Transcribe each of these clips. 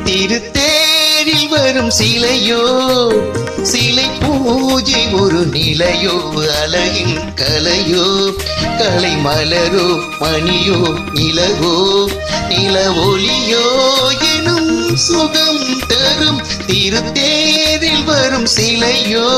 திருத்தேரில் வரும் சிலையோ சிலை பூஜை ஒரு நிலையோ அழகின் கலையோ கலை மலரோ மணியோ நிலவோ நில ஒளியோ எனும் சுகம் தரும் திருத்தேரில் வரும் சிலையோ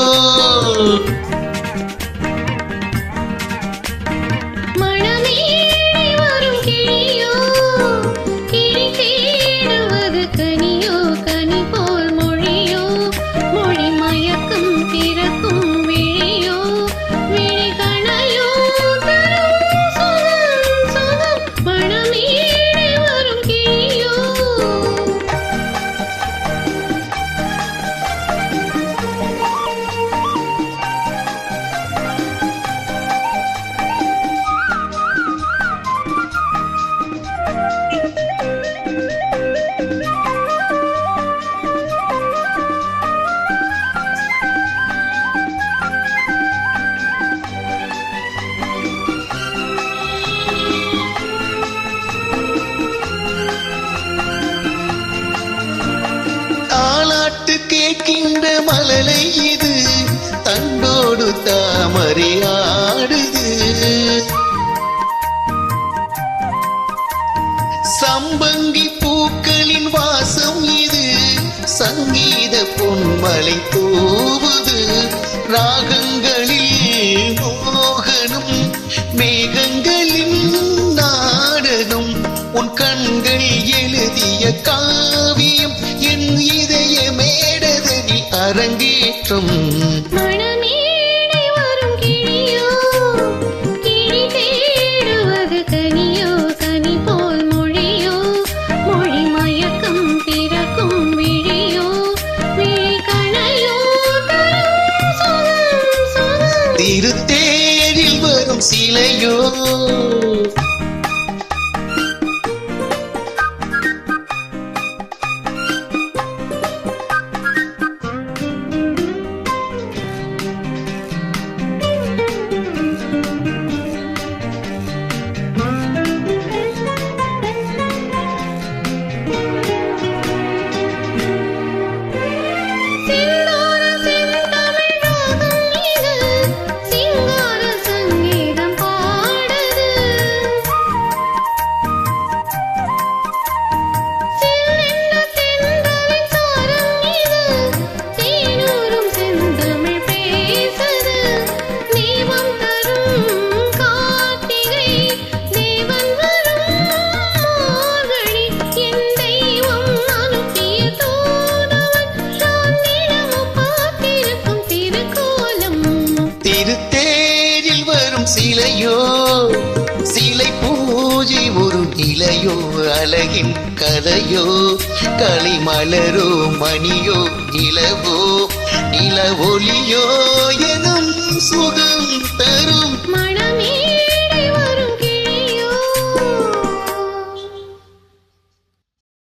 கேட்கின்ற மலலை இது தண்டோடு தாமரை ஆடுது சம்பங்கி பூக்களின் வாசம் இது சங்கீத பொன்மலை தூவுது ராகங்களில் மோகனும் மேகங்களின் நாடகம் உன் கண்கள் எழுதிய காவியம் என் இதய மேடதனில் அரங்கேற்றம் மணமேடை வரும் கிளியோ கிளி தேடுவது கனியோ கனி போல் மொழியோ மொழி மயக்கம் திறக்கும் விழியோ விழி கணையோ தரும் சுகம் சுகம் திருத்தேரில் வரும் சிலையோ திருத்தேரில் வரும் சிலையோ சிலை பூஜை ஒரு நிலையோ அழகின் கலையோ களி மலரோ மணியோ நிலவோ நில ஒளியோ எனும் சுகம் தரும் மணமே